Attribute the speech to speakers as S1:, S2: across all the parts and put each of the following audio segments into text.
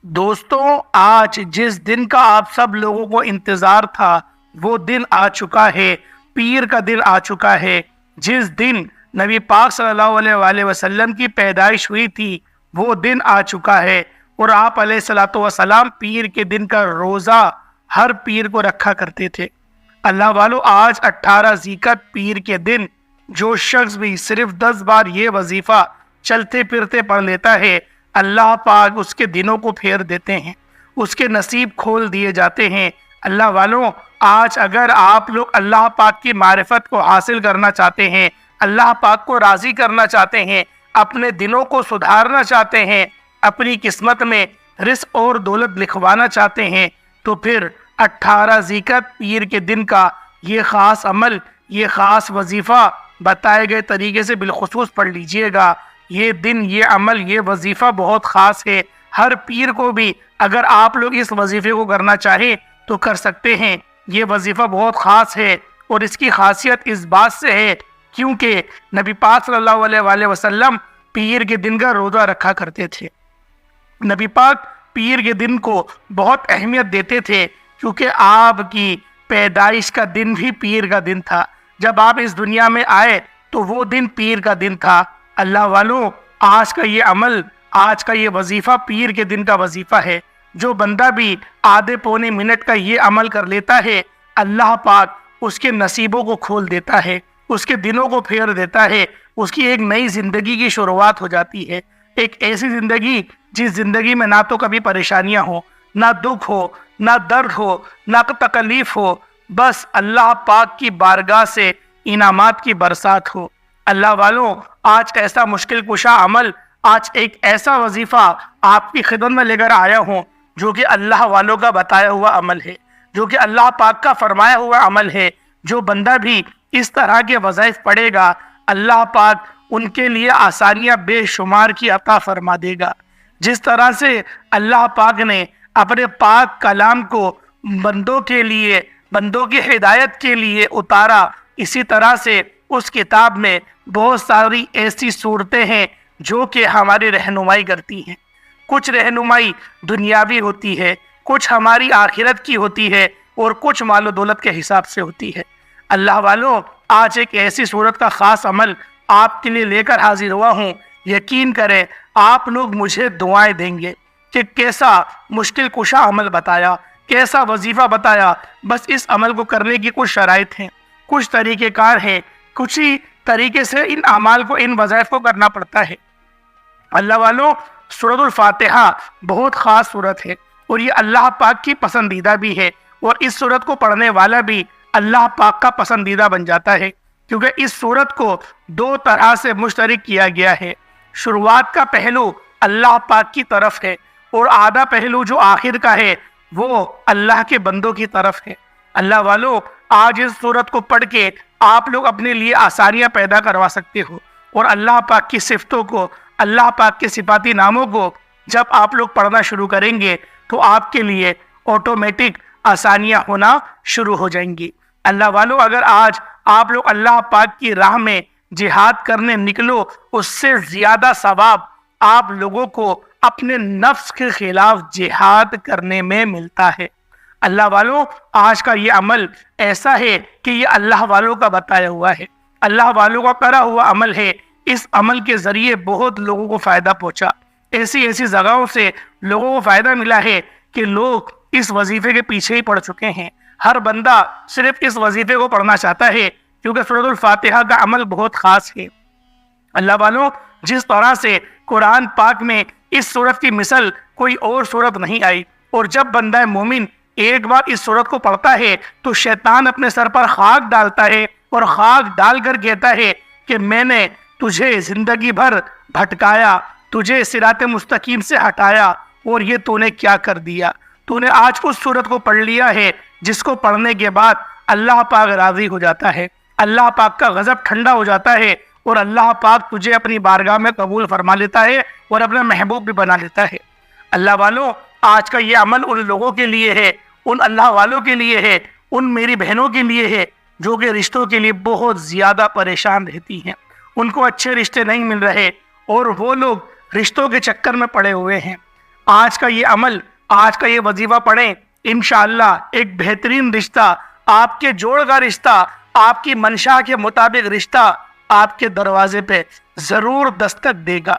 S1: دوستوں، آج جس دن کا آپ سب لوگوں کو انتظار تھا وہ دن آ چکا ہے۔ پیر کا دن آ چکا ہے۔ جس دن نبی پاک صلی اللہ علیہ وآلہ وسلم کی پیدائش ہوئی تھی وہ دن آ چکا ہے، اور آپ علیہ الصلوۃ والسلام پیر کے دن کا روزہ ہر پیر کو رکھا کرتے تھے۔ اللہ والو، آج 18 ذیقعت پیر کے دن جو شخص بھی صرف 10 بار یہ وظیفہ چلتے پھرتے پڑھ لیتا ہے، اللہ پاک اس کے دنوں کو پھیر دیتے ہیں، اس کے نصیب کھول دیے جاتے ہیں۔ اللہ والوں، آج اگر آپ لوگ اللہ پاک کی معرفت کو حاصل کرنا چاہتے ہیں، اللہ پاک کو راضی کرنا چاہتے ہیں، اپنے دنوں کو سدھارنا چاہتے ہیں، اپنی قسمت میں رزق اور دولت لکھوانا چاہتے ہیں، تو پھر 18 ذیقعت پیر کے دن کا یہ خاص عمل، یہ خاص وظیفہ بتائے گئے طریقے سے بالخصوص پڑھ لیجئے گا۔ یہ دن، یہ عمل، یہ وظیفہ بہت خاص ہے۔ ہر پیر کو بھی اگر آپ لوگ اس وظیفے کو کرنا چاہیں تو کر سکتے ہیں۔ یہ وظیفہ بہت خاص ہے، اور اس کی خاصیت اس بات سے ہے کیونکہ نبی پاک صلی اللہ علیہ وآلہ وسلم پیر کے دن کا روزہ رکھا کرتے تھے۔ نبی پاک پیر کے دن کو بہت اہمیت دیتے تھے کیونکہ آپ کی پیدائش کا دن بھی پیر کا دن تھا۔ جب آپ اس دنیا میں آئے تو وہ دن پیر کا دن تھا۔ اللہ والوں، آج کا یہ عمل، آج کا یہ وظیفہ پیر کے دن کا وظیفہ ہے۔ جو بندہ بھی آدھے پونے منٹ کا یہ عمل کر لیتا ہے، اللہ پاک اس کے نصیبوں کو کھول دیتا ہے، اس کے دنوں کو پھیر دیتا ہے، اس کی ایک نئی زندگی کی شروعات ہو جاتی ہے۔ ایک ایسی زندگی جس زندگی میں نہ تو کبھی پریشانیاں ہوں، نہ دکھ ہو، نہ درد ہو، نہ تکلیف ہو، بس اللہ پاک کی بارگاہ سے انعامات کی برسات ہو۔ اللہ والوں، آج ایسا مشکل کشا عمل، آج ایک ایسا وظیفہ آپ کی خدمت میں لے کر آیا ہوں جو کہ اللہ والوں کا بتایا ہوا عمل ہے، جو کہ اللہ پاک کا فرمایا ہوا عمل ہے۔ جو بندہ بھی اس طرح کے وظائف پڑھے گا، اللہ پاک ان کے لیے آسانیاں بے شمار کی عطا فرما دے گا۔ جس طرح سے اللہ پاک نے اپنے پاک کلام کو بندوں کے لیے، بندوں کی ہدایت کے لیے اتارا، اسی طرح سے اس کتاب میں بہت ساری ایسی صورتیں ہیں جو کہ ہماری رہنمائی کرتی ہیں۔ کچھ رہنمائی دنیاوی ہوتی ہے، کچھ ہماری آخرت کی ہوتی ہے، اور کچھ مال و دولت کے حساب سے ہوتی ہے۔ اللہ والوں، آج ایک ایسی صورت کا خاص عمل آپ کے لیے لے کر حاضر ہوا ہوں۔ یقین کریں آپ لوگ مجھے دعائیں دیں گے کہ کیسا مشکل کشا عمل بتایا، کیسا وظیفہ بتایا۔ بس اس عمل کو کرنے کی کچھ شرائط ہیں، کچھ طریقہ کار ہیں، کچھ ہی طریقے سے ان اعمال کو، ان وظائف کو کرنا پڑتا ہے۔ اللہ والوں، سورۃ الفاتحہ بہت خاص سورت ہے، اور یہ اللہ پاک کی پسندیدہ بھی ہے، اور اس سورت کو پڑھنے والا بھی اللہ پاک کا پسندیدہ بن جاتا ہے، کیونکہ اس سورت کو 2 طرح سے مشترک کیا گیا ہے۔ شروعات کا پہلو اللہ پاک کی طرف ہے، اور آدھا پہلو جو آخر کا ہے وہ اللہ کے بندوں کی طرف ہے۔ اللہ والوں، آج اس سورت کو پڑھ کے آپ لوگ اپنے لیے آسانیاں پیدا کروا سکتے ہو، اور اللہ پاک کی صفتوں کو، اللہ پاک کے صفاتی ناموں کو جب آپ لوگ پڑھنا شروع کریں گے تو آپ کے لیے آٹومیٹک آسانیاں ہونا شروع ہو جائیں گی۔ اللہ والوں، اگر آج آپ لوگ اللہ پاک کی راہ میں جہاد کرنے نکلو، اس سے زیادہ ثواب آپ لوگوں کو اپنے نفس کے خلاف جہاد کرنے میں ملتا ہے۔ اللہ والوں، آج کا یہ عمل ایسا ہے کہ یہ اللہ والوں کا بتایا ہوا ہے، اللہ والوں کا کرا ہوا عمل ہے۔ اس عمل کے ذریعے بہت لوگوں کو فائدہ پہنچا، ایسی جگہوں سے لوگوں کو فائدہ ملا ہے کہ لوگ اس وظیفے کے پیچھے ہی پڑ چکے ہیں۔ ہر بندہ صرف اس وظیفے کو پڑھنا چاہتا ہے کیونکہ سورۃ الفاتحہ کا عمل بہت خاص ہے۔ اللہ والوں، جس طرح سے قرآن پاک میں اس سورت کی مثل کوئی اور سورت نہیں آئی، اور جب بندہ مومن ایک بار اس سورت کو پڑھتا ہے تو شیطان اپنے سر پر خاک ڈالتا ہے، اور خاک ڈال کر کہتا ہے کہ میں نے تجھے زندگی بھر بھٹکایا، تجھے صراط مستقیم سے ہٹایا، اور یہ تو نے کیا کر دیا۔ تو نے آج اس سورت کو پڑھ لیا ہے جس کو پڑھنے کے بعد اللہ پاک راضی ہو جاتا ہے، اللہ پاک کا غضب ٹھنڈا ہو جاتا ہے، اور اللہ پاک تجھے اپنی بارگاہ میں قبول فرما لیتا ہے اور اپنا محبوب بھی بنا لیتا ہے۔ اللہ والوں، آج کا یہ عمل ان لوگوں کے لیے ہے، ان اللہ والوں کے لیے ہے، ان میری بہنوں کے لیے ہے جو کہ رشتوں کے لیے بہت زیادہ پریشان رہتی ہیں، ان کو اچھے رشتے نہیں مل رہے، اور وہ لوگ رشتوں کے چکر میں پڑے ہوئے ہیں۔ آج کا یہ عمل، آج کا یہ وظیفہ پڑھیں، انشاءاللہ ایک بہترین رشتہ، آپ کے جوڑ کا رشتہ، آپ کی منشا کے مطابق رشتہ آپ کے دروازے پہ ضرور دستک دے گا۔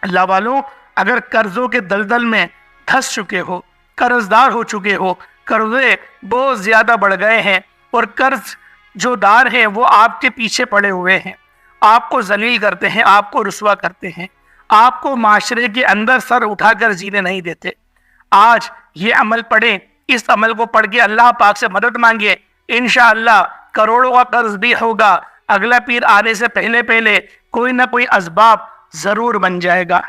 S1: اللہ والوں، اگر قرضوں کے دلدل میں دھس چکے ہو، قرض دار ہو چکے ہو، قرضے بہت زیادہ بڑھ گئے ہیں اور قرض جو دار ہیں وہ آپ کے پیچھے پڑے ہوئے ہیں، آپ کو ذلیل کرتے ہیں، آپ کو رسوا کرتے ہیں، آپ کو معاشرے کے اندر سر اٹھا کر جینے نہیں دیتے، آج یہ عمل پڑھیں، اس عمل کو پڑھ کے اللہ پاک سے مدد مانگے، انشاءاللہ کروڑوں کا قرض بھی ہوگا، اگلا پیر آنے سے پہلے پہلے کوئی نہ کوئی اسباب ضرور بن جائے گا۔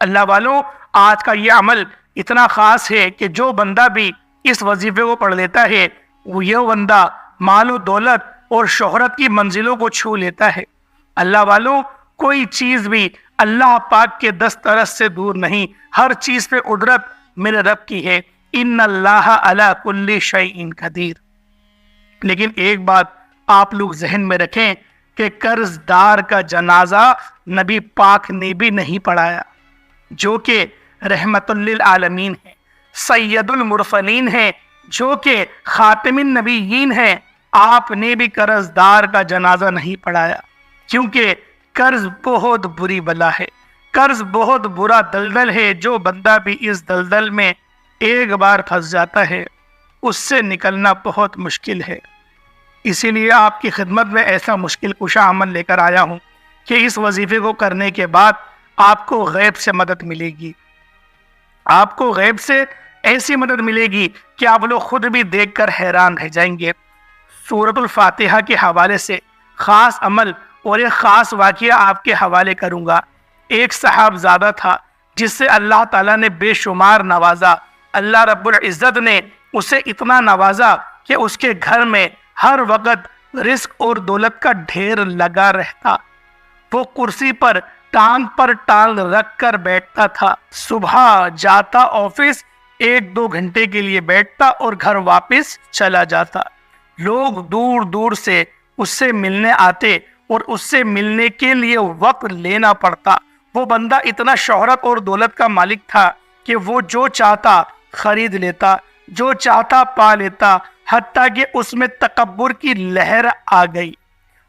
S1: اللہ والوں، آج کا یہ عمل اتنا خاص ہے کہ جو بندہ بھی اس وظیفے کو پڑھ لیتا ہے وہ یہ بندہ مال و دولت اور شہرت کی منزلوں کو چھو لیتا ہے۔ اللہ والوں، کوئی چیز بھی اللہ پاک کے دسترس سے دور نہیں، ہر چیز پہ قدرت میرے رب کی ہے، ان اللہ علی کل شیء قدیر۔ لیکن ایک بات آپ لوگ ذہن میں رکھیں کہ قرض دار کا جنازہ نبی پاک نے بھی نہیں پڑھایا، جو کہ رحمت للعالمین ہے، سید المرسلین ہے، جو کہ خاتم النبیین ہے، آپ نے بھی قرض دار کا جنازہ نہیں پڑھایا، کیونکہ قرض بہت بری بلا ہے، قرض بہت برا دلدل ہے، جو بندہ بھی اس دلدل میں ایک بار پھنس جاتا ہے اس سے نکلنا بہت مشکل ہے۔ اسی لیے آپ کی خدمت میں ایسا مشکل کشا عمل لے کر آیا ہوں کہ اس وظیفے کو کرنے کے بعد آپ کو غیب سے مدد ملے گی، آپ کو غیب سے ایسی مدد ملے گی کہ آپ لوگ خود بھی دیکھ کر حیران رہ جائیں گے۔ سورۃ الفاتحہ کے حوالے سے خاص عمل اور ایک خاص واقعہ آپ کے حوالے کروں گا۔ ایک صاحبزادہ تھا جس سے اللہ تعالیٰ نے بے شمار نوازا، اللہ رب العزت نے اسے اتنا نوازا کہ اس کے گھر میں ہر وقت رزق اور دولت کا ڈھیر لگا رہتا، وہ کرسی پر ٹانگ رکھ کر بیٹھتا تھا، صبح جاتا آفس، 1-2 گھنٹے کے لیے بیٹھتا اور گھر واپس چلا جاتا، لوگ دور دور سے اس سے ملنے آتے اور اس سے ملنے کے لیے وقت لینا پڑتا۔ وہ بندہ اتنا شہرت اور دولت کا مالک تھا کہ وہ جو چاہتا خرید لیتا، جو چاہتا پا لیتا، حتیٰ کہ اس میں تکبر کی لہر آ گئی۔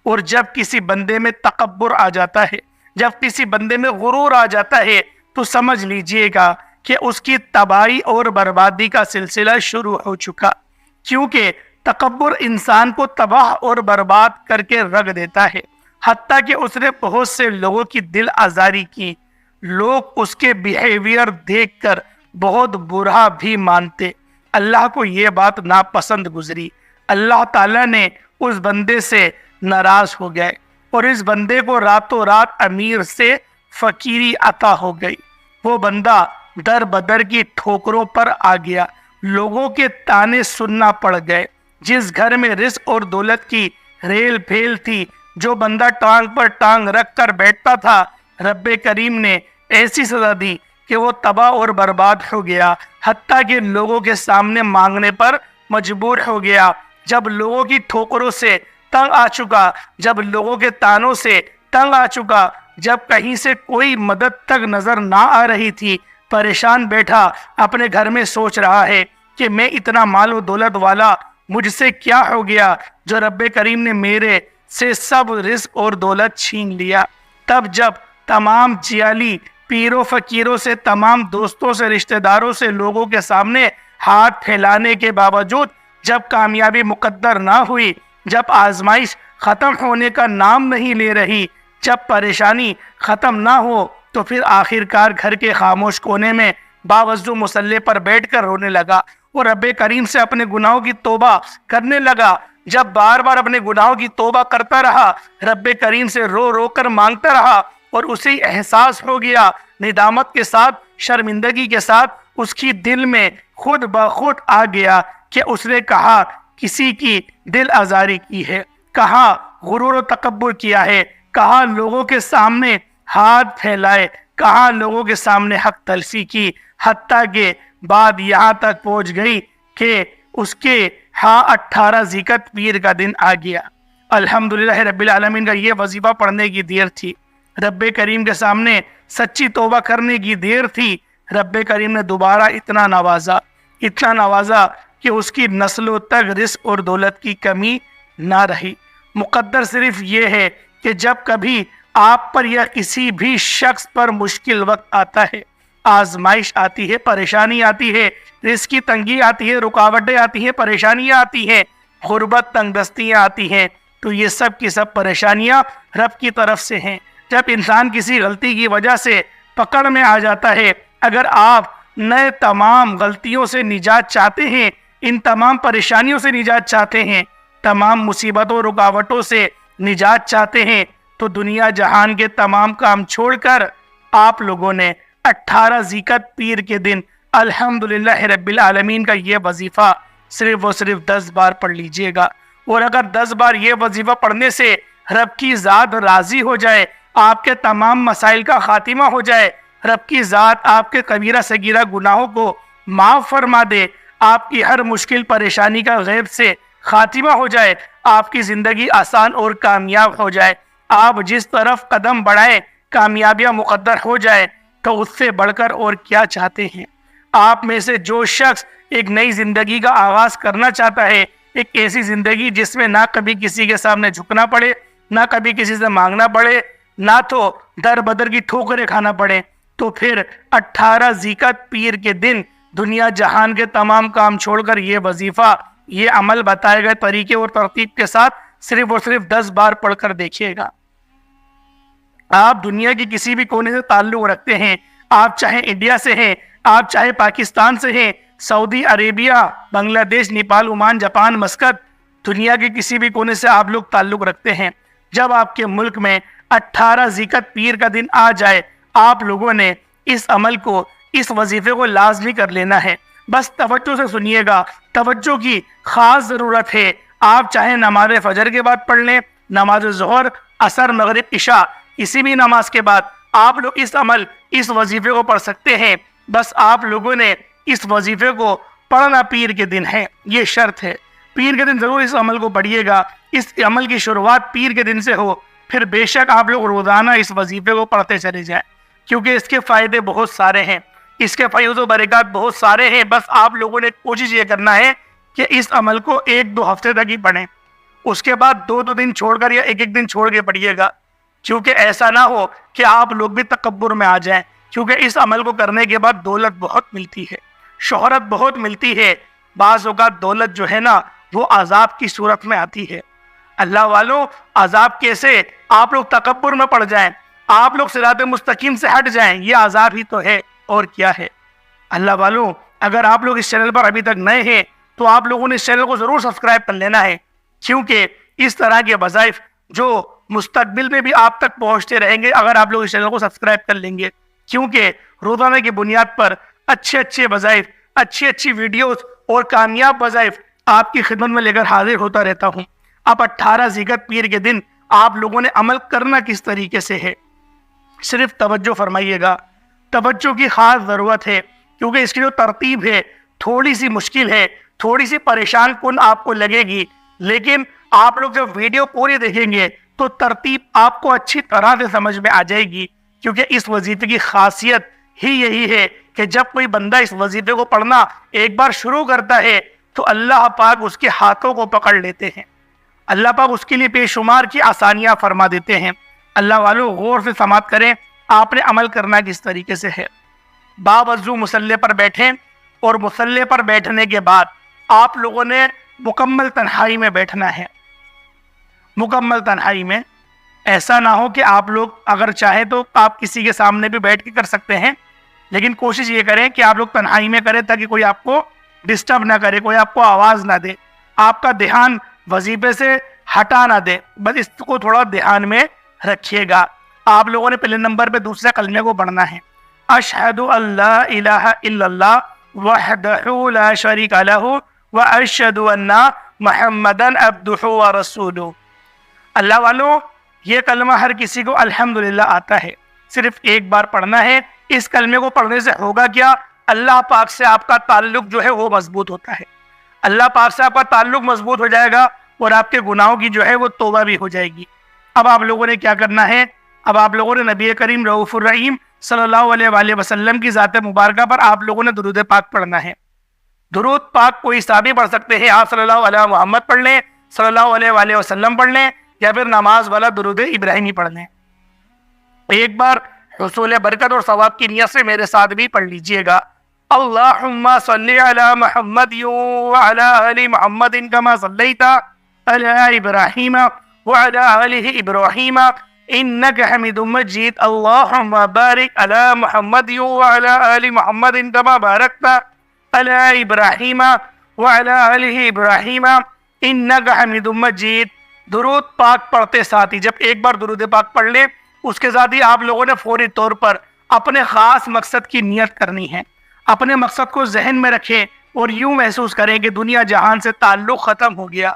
S1: اور جب کسی بندے میں تکبر آ جاتا ہے، جب کسی بندے میں غرور آ جاتا ہے تو سمجھ لیجئے گا کہ اس کی تباہی اور بربادی کا سلسلہ شروع ہو چکا، کیونکہ تکبر انسان کو تباہ اور برباد کر کے رکھ دیتا ہے، حتیٰ کہ اس نے بہت سے لوگوں کی دل آزاری کی، لوگ اس کے بیہیویئر دیکھ کر بہت برا بھی مانتے۔ اللہ کو یہ بات ناپسند گزری، اللہ تعالیٰ نے اس بندے سے ناراض ہو گئے اور اس بندے کو راتوں رات امیر سے فقیری عطا ہو گئی۔ وہ بندہ در بدر کی ٹھوکروں پر آ گیا، لوگوں کے تانے سننا پڑ گئے۔ جس گھر میں رزق اور دولت کی ریل پھیل تھی، جو بندہ ٹانگ پر ٹانگ رکھ کر بیٹھتا تھا، رب کریم نے ایسی سزا دی کہ وہ تباہ اور برباد ہو گیا، حتیٰ کہ لوگوں کے سامنے مانگنے پر مجبور ہو گیا۔ جب لوگوں کی ٹھوکروں سے تنگ آ چکا، جب لوگوں کے تانوں سے تنگ آ چکا، جب کہیں سے کوئی مدد تک نظر نہ آ رہی تھی، پریشان بیٹھا اپنے گھر میں سوچ رہا ہے کہ میں اتنا مال و دولت والا، مجھ سے کیا ہو گیا جو رب کریم نے میرے سے سب رزق اور دولت چھین لیا۔ تب جب تمام جیالی پیروں فقیروں سے، تمام دوستوں سے، رشتہ داروں سے، لوگوں کے سامنے ہاتھ پھیلانے کے باوجود جب کامیابی مقدر نہ ہوئی، جب آزمائش ختم ہونے کا نام نہیں لے رہی، جب پریشانی ختم نہ ہو، تو پھر آخرکار گھر کے خاموش کونے میں باوضو مصلی پر بیٹھ کر رونے لگا اور رب کریم سے اپنے گناہوں کی توبہ کرنے لگا۔ جب بار بار اپنے گناہوں کی توبہ کرتا رہا، رب کریم سے رو رو کر مانگتا رہا، اور اسے احساس ہو گیا، ندامت کے ساتھ، شرمندگی کے ساتھ اس کی دل میں خود بخود آ گیا کہ اس نے کہا کسی کی دل آزاری کی ہے، کہاں غرور و تکبر کیا ہے، کہاں لوگوں کے سامنے ہاتھ پھیلائے، کہاں لوگوں کے سامنے حق تلفی کی، حتیٰ کہ بات یہاں تک پہنچ گئی کہ اس کے 18 ذیقعت پیر کا دن آ گیا۔ الحمدللہ رب العالمین کا یہ وظیفہ پڑھنے کی دیر تھی، رب کریم کے سامنے سچی توبہ کرنے کی دیر تھی، رب کریم نے دوبارہ اتنا نوازا کہ اس کی نسلوں تک رزق اور دولت کی کمی نہ رہی۔ مقدر صرف یہ ہے کہ جب کبھی آپ پر یا کسی بھی شخص پر مشکل وقت آتا ہے، آزمائش آتی ہے، پریشانی آتی ہے، رزق کی تنگی آتی ہے، رکاوٹیں آتی ہیں، پریشانیاں آتی ہیں، غربت، تنگ دستیاں آتی ہیں، تو یہ سب کی سب پریشانیاں رب کی طرف سے ہیں۔ جب انسان کسی غلطی کی وجہ سے پکڑ میں آ جاتا ہے، اگر آپ نئے تمام غلطیوں سے نجات چاہتے ہیں، ان تمام پریشانیوں سے نجات چاہتے ہیں، تمام مصیبتوں رکاوٹوں سے نجات چاہتے ہیں، تو دنیا جہان کے تمام کام چھوڑ کر آپ لوگوں نے 18 ذی القعدہ پیر کے دن الحمدللہ رب العالمین کا یہ وظیفہ صرف و صرف 10 بار پڑھ لیجئے گا۔ اور اگر 10 بار یہ وظیفہ پڑھنے سے رب کی ذات راضی ہو جائے، آپ کے تمام مسائل کا خاتمہ ہو جائے، رب کی ذات آپ کے کبیرہ صغیرہ گناہوں کو معاف فرما دے، آپ کی ہر مشکل پریشانی کا غیب سے خاتمہ ہو جائے، آپ کی زندگی آسان اور کامیاب ہو جائے، آپ جس طرف قدم بڑھائیں کامیابیاں مقدر ہو جائے، تو اس سے بڑھ کر اور کیا چاہتے ہیں؟ آپ میں سے جو شخص ایک نئی زندگی کا آغاز کرنا چاہتا ہے، ایک ایسی زندگی جس میں نہ کبھی کسی کے سامنے جھکنا پڑے، نہ کبھی کسی سے مانگنا پڑے، نہ تو در بدر کی ٹھوکریں کھانا پڑے، تو پھر 18 ذی القعدہ پیر کے دن دنیا جہان کے تمام کام چھوڑ کر یہ وظیفہ، یہ عمل بتائے گئے طریقے اور ترتیب کے ساتھ صرف اور صرف 10 بار پڑھ کر دیکھیے گا۔ آپ دنیا کی کسی بھی کونے سے تعلق رکھتے ہیں، آپ چاہے انڈیا سے ہیں، آپ چاہے پاکستان سے ہیں، سعودی عربیہ، بنگلہ دیش، نیپال، عمان، جاپان، مسقط، دنیا کے کسی بھی کونے سے آپ لوگ تعلق رکھتے ہیں، جب آپ کے ملک میں 18 ذی القعدہ پیر کا دن آ جائے، آپ لوگوں نے اس عمل کو، اس وظیفے کو لازمی کر لینا ہے۔ بس توجہ سے سنیے گا، توجہ کی خاص ضرورت ہے۔ آپ چاہے نماز فجر کے بعد پڑھ لیں، نماز ظہر، عصر، مغرب، عشاء، کسی بھی نماز کے بعد آپ لوگ اس وظیفے کو پڑھ سکتے ہیں۔ بس آپ لوگوں نے اس وظیفے کو پڑھنا پیر کے دن ہے، یہ شرط ہے۔ پیر کے دن ضرور اس عمل کو پڑھیے گا، اس عمل کی شروعات پیر کے دن سے ہو، پھر بے شک آپ لوگ روزانہ اس وظیفے کو پڑھتے چلے جائیں، کیونکہ اس کے فائدے بہت سارے ہیں، اس کے فیض و برکات بہت سارے ہیں۔ بس آپ لوگوں نے کوشش یہ کرنا ہے کہ اس عمل کو 1-2 ہفتے تک ہی پڑھیں، اس کے بعد 2-2 دن چھوڑ کر یا 1-1 دن چھوڑ کے پڑھیے گا، کیونکہ ایسا نہ ہو کہ آپ لوگ بھی تکبر میں آ جائیں، کیونکہ اس عمل کو کرنے کے بعد دولت بہت ملتی ہے، شہرت بہت ملتی ہے، بعض اوقات دولت جو ہے نا وہ عذاب کی صورت میں آتی ہے۔ اللہ والوں، عذاب کیسے؟ آپ لوگ تکبر میں پڑ جائیں، آپ لوگ صراط مستقیم سے ہٹ جائیں، یہ عذاب ہی تو ہے، اور کیا ہے؟ اللہ والوں، اگر آپ لوگ اس چینل پر ابھی تک نئے ہیں تو آپ لوگوں نے اس چینل کو ضرور سبسکرائب کر لینا ہے، کیونکہ اس طرح کے وظائف جو مستقبل میں بھی آپ تک پہنچتے رہیں گے اگر آپ لوگ اس چینل کو سبسکرائب کر لیں گے، کیونکہ روزانہ کی بنیاد پر اچھے وظائف، اچھی ویڈیوز اور کامیاب وظائف آپ کی خدمت میں لے کر حاضر ہوتا رہتا ہوں۔ اب 18 ذی القعدہ پیر کے دن آپ لوگوں نے عمل کرنا کس طریقے سے ہے، صرف توجہ فرمائیے گا، توجہ کی خاص ضرورت ہے، کیونکہ اس کی جو ترتیب ہے تھوڑی سی مشکل ہے، تھوڑی سی پریشان کن آپ کو لگے گی، لیکن آپ لوگ جب ویڈیو پوری دیکھیں گے تو ترتیب آپ کو اچھی طرح سے سمجھ میں آ جائے گی، کیونکہ اس وظیفے کی خاصیت ہی یہی ہے کہ جب کوئی بندہ اس وظیفے کو پڑھنا ایک بار شروع کرتا ہے تو اللہ پاک اس کے ہاتھوں کو پکڑ لیتے ہیں، اللہ پاک اس کے لیے بے شمار کی آسانیاں فرما دیتے ہیں۔ اللہ والوں، غور سے سماعت کریں، آپ نے عمل کرنا کس طریقے سے ہے۔ باوضو مصلی پر بیٹھیں، اور مصلی پر بیٹھنے کے بعد آپ لوگوں نے مکمل تنہائی میں بیٹھنا ہے، مکمل تنہائی میں۔ ایسا نہ ہو کہ آپ لوگ اگر چاہیں تو آپ کسی کے سامنے بھی بیٹھ کے کر سکتے ہیں، لیکن کوشش یہ کریں کہ آپ لوگ تنہائی میں کریں تاکہ کوئی آپ کو ڈسٹرب نہ کرے، کوئی آپ کو آواز نہ دے، آپ کا دھیان وظیفے سے ہٹا نہ دے، بس اس کو تھوڑا دھیان میں رکھیے گا۔ آپ لوگوں نے پہلے نمبر پہ دوسرے کلمے کو پڑھنا ہے، اشہد ان لا الہ الا اللہ وحدہ لا شریک لہ واشہد ان محمدا عبدہ ورسولہ۔ اللہ والوں، یہ کلمہ ہر کسی کو الحمدللہ آتا ہے، صرف ایک بار پڑھنا ہے۔ اس کلمے کو پڑھنے سے ہوگا کیا؟ اللہ پاک سے آپ کا تعلق جو ہے وہ مضبوط ہوتا ہے، اللہ پاک سے آپ کا تعلق مضبوط ہو جائے گا، اور آپ کے گناہوں کی جو ہے وہ توبہ بھی ہو جائے گی۔ اب آپ لوگوں نے کیا کرنا ہے؟ اب آپ لوگوں نے نبی کریم رؤوف الرحیم صلی اللہ علیہ وآلہ وسلم کی ذات مبارکہ پر آپ لوگوں نے درود پاک پڑھنا ہے۔ درود پاک کوئی صحابی پڑھ سکتے ہیں، آپ صلی اللہ علیہ محمد پڑھ لیں، صلی اللہ علیہ وآلہ وسلم پڑھ لیں، یا پھر نماز والا درود ابراہیمی پڑھ لیں۔ ایک بار حصول برکت اور ثواب کی نیت سے میرے ساتھ بھی پڑھ لیجئے گا۔ اللہم صلی علی محمد وعلی آل محمد کما صلیت علی ابراہیم وعلی آل ابراہیم انک حمید مجید، اللہم بارک علی محمد وعلی آل محمد کما بارکت علی ابراہیم وعلی آل ابراہیم انک حمید مجید۔ درود پاک پڑھتے ساتھ ہی جب ایک بار درود پاک پڑھ لیں، اس کے ساتھ ہی آپ لوگوں نے فوری طور پر اپنے خاص مقصد کی نیت کرنی ہے۔ اپنے مقصد کو ذہن میں رکھیں اور یوں محسوس کریں کہ دنیا جہان سے تعلق ختم ہو گیا،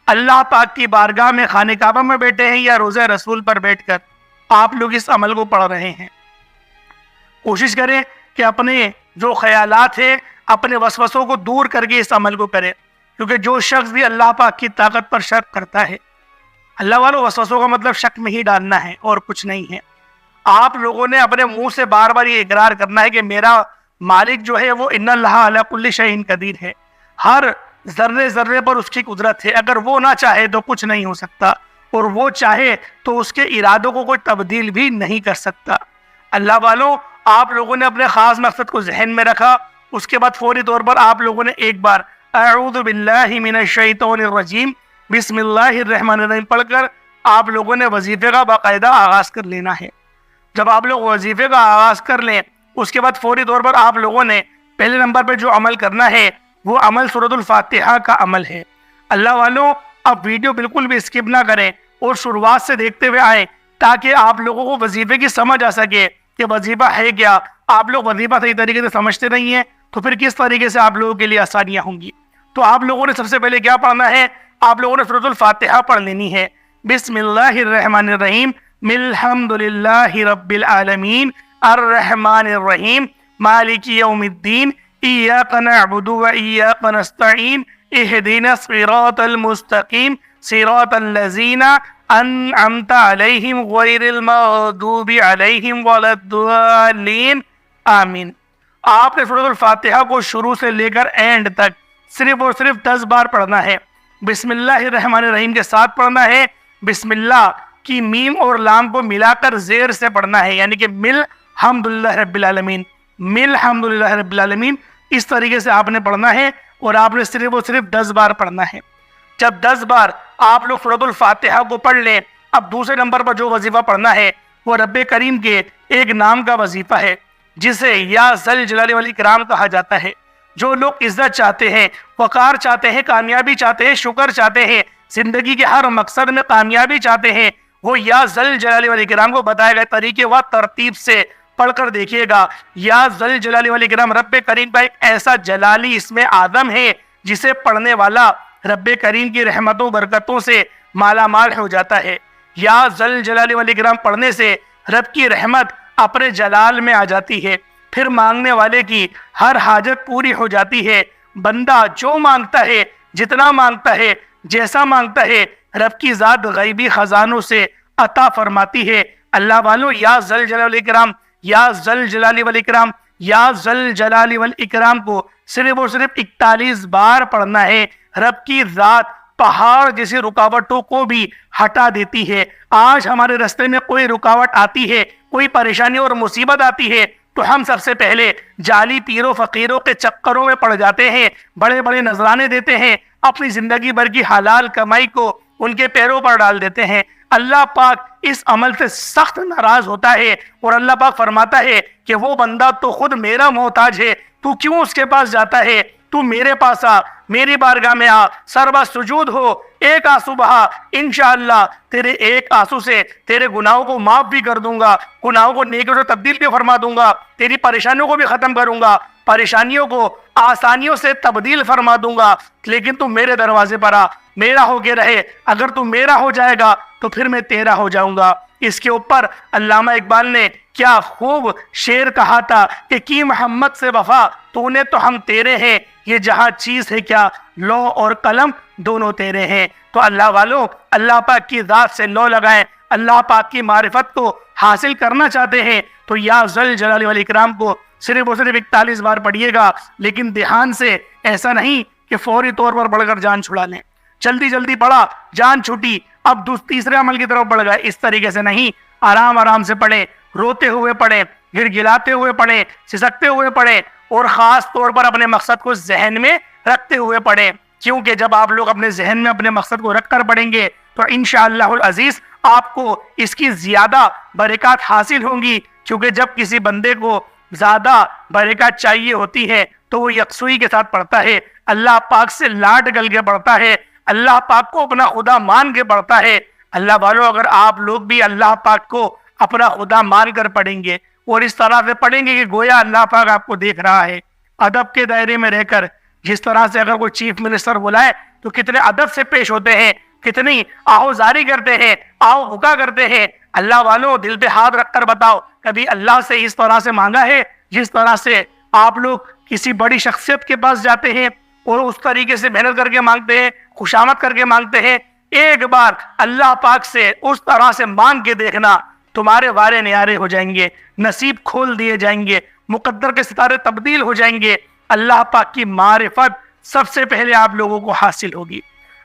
S1: اللہ پاک کی بارگاہ میں خانہ کعبہ میں بیٹھے ہیں یا روضہ رسول پر بیٹھ کر آپ لوگ اس عمل کو پڑھ رہے ہیں۔ کوشش کریں کہ اپنے جو خیالات ہیں، اپنے وسوسوں کو دور کر کے اس عمل کو کریں، کیونکہ جو شخص بھی اللہ پاک کی طاقت پر شک کرتا ہے، اللہ والوں وسوسوں کا مطلب شک میں ہی ڈالنا ہے اور کچھ نہیں ہے۔ آپ لوگوں نے اپنے منہ سے بار بار یہ اقرار کرنا ہے کہ میرا مالک جو ہے وہ ان اللہ علی کل شیء قدیر ہے، ہر ذرے ذرے پر اس کی قدرت ہے، اگر وہ نہ چاہے تو کچھ نہیں ہو سکتا، اور وہ چاہے تو اس کے ارادوں کو کوئی تبدیل بھی نہیں کر سکتا۔ اللہ والوں، آپ لوگوں نے اپنے خاص مقصد کو ذہن میں رکھا، اس کے بعد فوری طور پر آپ لوگوں نے ایک بار اعوذ باللہ من الشیطان الرجیم بسم اللہ الرحمن الرحیم پڑھ کر آپ لوگوں نے وظیفے کا باقاعدہ آغاز کر لینا ہے۔ جب آپ لوگ وظیفے کا آغاز کر لیں، اس کے بعد فوری طور پر آپ لوگوں نے پہلے نمبر پہ جو عمل کرنا ہے وہ عمل سورۃ الفاتحہ کا عمل ہے۔ اللہ والوں، اب ویڈیو بالکل بھی اسکپ نہ کریں اور شروعات سے دیکھتے ہوئے آئیں تاکہ آپ لوگوں کو وظیفے کی سمجھ آ سکے کہ وظیفہ ہے کیا۔ آپ لوگ وظیفہ صحیح طریقے سے سمجھتے نہیں ہیں تو پھر کس طریقے سے آپ لوگوں کے لیے آسانیاں ہوں گی۔ تو آپ لوگوں نے سب سے پہلے کیا پڑھنا ہے؟ آپ لوگوں نے سورۃ الفاتحہ پڑھ لینی ہے۔ بسم اللہ الرحمن الرحیم الحمد للہ رب العالمین الرحمن الرحیم مالک یوم الدین ایاک نعبد و ایاک نستعین اہدنا الصراط المستقیم صراط الذین انعمت علیہم غیر المغضوب علیہم ولا الضالین آمین۔ آپ نے سورۃ الفاتحہ کو شروع سے لے کر اینڈ تک صرف اور صرف 10 بار پڑھنا ہے۔ بسم اللہ الرحمن الرحیم کے ساتھ پڑھنا ہے، بسم اللہ کی میم اور لام کو ملا کر زیر سے پڑھنا ہے، یعنی کہ مل حمدللہ رب العالمین، مل حمدللہ رب العالمین، اس طریقے سے آپ نے پڑھنا ہے اور آپ نے صرف اور صرف 10 بار پڑھنا ہے۔ جب 10 بار آپ لوگ سورۃ الفاتحہ کو پڑھ لیں، اب دوسرے نمبر پر جو وظیفہ پڑھنا ہے وہ رب کریم کے ایک نام کا وظیفہ ہے جسے یا ذل جلال والاکرام کہا جاتا ہے۔ جو لوگ عزت چاہتے ہیں، وقار چاہتے ہیں، کامیابی چاہتے ہیں، شکر چاہتے ہیں، زندگی کے ہر مقصد میں کامیابی چاہتے ہیں، وہ یا ذل جلال والاکرام کو بتائے گئے طریقے و ترتیب سے پڑھ کر دیکھیے گا۔ یا ذل جلال والاکرام رب کریم کا ایک ایسا جلالی اسم اعظم ہے جسے پڑھنے والا رب کریم کی رحمتوں برکتوں سے مالا مال ہو جاتا ہے۔ یا ذل جلال والاکرام پڑھنے سے رب کی رحمت اپنے جلال میں آ جاتی ہے، پھر مانگنے والے کی ہر حاجت پوری ہو جاتی ہے۔ بندہ جو مانگتا ہے، جتنا مانگتا ہے، جیسا مانگتا ہے، رب کی ذات غیبی خزانوں سے عطا فرماتی ہے۔ اللہ والوں، یا ذل جلال والاکرام، یا ذل جلال والاکرام، یا ذل جلال والاکرام کو صرف اور صرف 41 بار پڑھنا ہے۔ رب کی ذات پہاڑ جیسی رکاوٹوں کو بھی ہٹا دیتی ہے۔ آج ہمارے راستے میں کوئی رکاوٹ آتی ہے، کوئی پریشانی اور مصیبت آتی ہے تو ہم سب سے پہلے جعلی پیروں فقیروں کے چکروں میں پڑ جاتے ہیں، بڑے بڑے نذرانے دیتے ہیں، اپنی زندگی بھر کی حلال کمائی کو ان کے پیروں پر ڈال دیتے ہیں۔ اللہ پاک اس عمل سے سخت ناراض ہوتا ہے اور اللہ پاک فرماتا ہے کہ وہ بندہ تو خود میرا محتاج ہے، تو کیوں اس کے پاس جاتا ہے؟ تو میرے پاس آ، میری بارگاہ میں آ، سربا سجود ہو، ایک آنسو بہا، انشاءاللہ تیرے ایک آنسو سے تیرے گناہوں کو معاف بھی کر دوں گا، گناہوں کو نیکیوں سے تبدیل بھی فرما دوں گا، تیری پریشانیوں کو بھی ختم کروں گا، پریشانیوں کو آسانیوں سے تبدیل فرما دوں گا۔ لیکن تو میرے دروازے پر آ، میرا ہو کے رہے، اگر تو میرا ہو جائے گا تو پھر میں تیرا ہو جاؤں گا۔ اس کے اوپر علامہ اقبال نے کیا خوب شعر کہا تھا کہ کی محمد سے وفا تو نے تو ہم تیرے ہیں، یہ جہاں چیز ہے کیا لوح اور قلم دونوں تیرے ہیں۔ تو اللہ والوں، اللہ پاک کی ذات سے لو لگائیں، اللہ پاک کی معرفت کو حاصل کرنا چاہتے ہیں تو یا ذل جلال والاکرام کو صرف اور صرف 41 بار پڑھیے گا، لیکن دھیان سے، ایسا نہیں کہ فوری طور پر پڑھ کر جان چھڑا لیں، جلدی جلدی پڑھا جان چھوٹی اب تیسرے عمل کی طرف بڑھ گئے، اس طریقے سے نہیں، آرام آرام سے پڑھیں، روتے ہوئے پڑھیں، گڑگڑاتے ہوئے پڑھیں، سسکتے ہوئے پڑھیں، اور خاص طور پر اپنے مقصد کو ذہن میں رکھتے ہوئے پڑھیں، کیونکہ جب آپ لوگ اپنے ذہن میں اپنے مقصد کو رکھ کر پڑھیں گے تو انشاءاللہ العزیز آپ کو اس کی زیادہ برکات حاصل ہوں گی، کیونکہ جب کسی بندے کو زیادہ برکات چاہیے ہوتی ہے تو وہ یکسوئی کے ساتھ پڑھتا ہے، اللہ پاک سے لاڈ گل کے پڑھتا ہے، اللہ پاک کو اپنا خدا مان کے پڑھتا ہے۔ اللہ والوں، اگر آپ لوگ بھی اللہ پاک کو اپنا خدا مان کر پڑھیں گے اور اس طرح سے پڑھیں گے کہ گویا اللہ پاک آپ کو دیکھ رہا ہے، ادب کے دائرے میں رہ کر، جس طرح سے اگر کوئی چیف منسٹر بلائے تو کتنے ادب سے پیش ہوتے ہیں، کتنی آہوزاری کرتے ہیں، آہو بھکا کرتے ہیں۔ اللہ والوں، دل پہ ہاتھ رکھ کر بتاؤ، کبھی اللہ سے اس طرح سے مانگا ہے جس طرح سے آپ لوگ کسی بڑی شخصیت کے پاس جاتے ہیں اور اس طریقے سے محنت کر کے مانگتے ہیں، خوشامد کر کے مانگتے ہیں؟ ایک بار اللہ پاک سے اس طرح سے مانگ کے دیکھنا، تمہارے وارے نیارے ہو جائیں گے، نصیب کھول دیے جائیں گے، مقدر کے ستارے تبدیل ہو جائیں گے، اللہ پاک کی معرفت سب سے پہلے آپ لوگوں کو حاصل ہوگی۔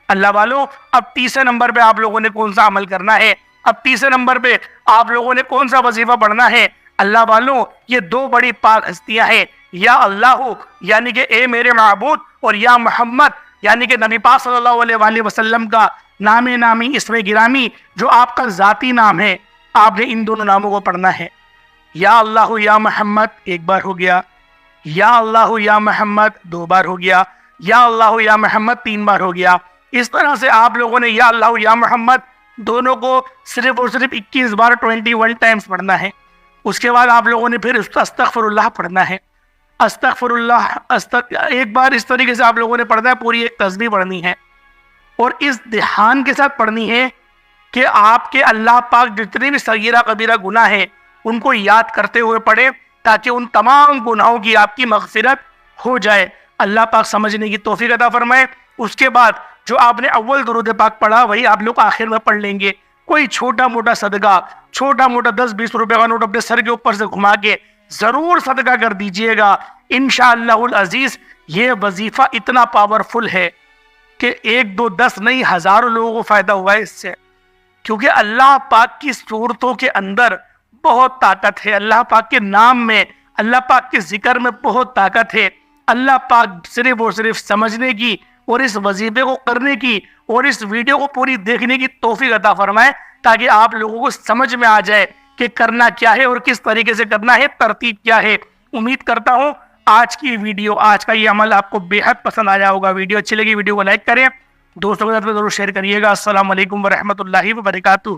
S1: اللہ والوں، اب تیسرے نمبر پہ آپ لوگوں نے کون سا عمل کرنا ہے؟ اب تیسرے نمبر پہ آپ لوگوں نے کون سا وظیفہ پڑھنا ہے؟ اللہ والوں، یہ دو بڑی پاک ہستیاں ہیں، یا اللہ یعنی کہ اے میرے معبود، اور یا محمد یعنی کہ نبی پاک صلی اللہ علیہ وآلہ وسلم کا نام نامی، اسم گرامی، جو آپ کا ذاتی نام ہے، آپ نے ان دونوں ناموں کو پڑھنا ہے۔ یا اللہ یا محمد ایک بار ہو گیا، یا اللہ یا محمد دو بار ہو گیا، یا اللہ یا محمد تین بار ہو گیا۔ اس طرح سے آپ لوگوں نے یا اللہ یا محمد دونوں کو صرف اور صرف 21 بار 21 ٹائمز پڑھنا ہے۔ اس کے بعد آپ لوگوں نے پھر استغفر اللہ پڑھنا ہے، استغفر اللہ ایک بار اس طریقے سے آپ لوگوں نے پڑھنا ہے، پوری ایک تسبیح پڑھنی ہے، اور اس دھیان کے ساتھ پڑھنی ہے کہ آپ کے اللہ پاک جتنے بھی صغیرہ کبیرہ گناہ ہیں ان کو یاد کرتے ہوئے پڑھیں، تاکہ ان تمام گناہوں کی آپ کی مغفرت ہو جائے۔ اللہ پاک سمجھنے کی توفیق عطا فرمائے۔ اس کے بعد جو آپ نے اول درود پاک پڑھا وہی آپ لوگ آخر میں پڑھ لیں گے۔ کوئی چھوٹا موٹا صدقہ، چھوٹا موٹا 10-20 روپے کا نوٹ اپنے سر کے اوپر سے گھما کے ضرور صدقہ کر دیجئے گا۔ انشاءاللہ العزیز یہ وظیفہ اتنا پاورفل ہے کہ 1 2 10 نہیں، ہزاروں لوگوں کو فائدہ ہوا ہے اس سے، کیونکہ اللہ پاک کی صورتوں کے اندر بہت طاقت ہے، اللہ پاک کے نام میں، اللہ پاک کے ذکر میں بہت طاقت ہے۔ اللہ پاک صرف اور صرف سمجھنے کی اور اس وظیفے کو کرنے کی اور اس ویڈیو کو پوری دیکھنے کی توفیق عطا فرمائے، تاکہ آپ لوگوں کو سمجھ میں آ جائے کہ کرنا کیا ہے اور کس طریقے سے کرنا ہے، ترتیب کیا ہے۔ امید کرتا ہوں آج کی ویڈیو، آج کا یہ عمل آپ کو بے حد پسند آیا ہوگا۔ ویڈیو اچھی لگی ویڈیو کو لائک کریں، دوستوں کے ساتھ ضرور شیئر کریے گا۔ السلام علیکم ورحمۃ اللہ وبرکاتہ۔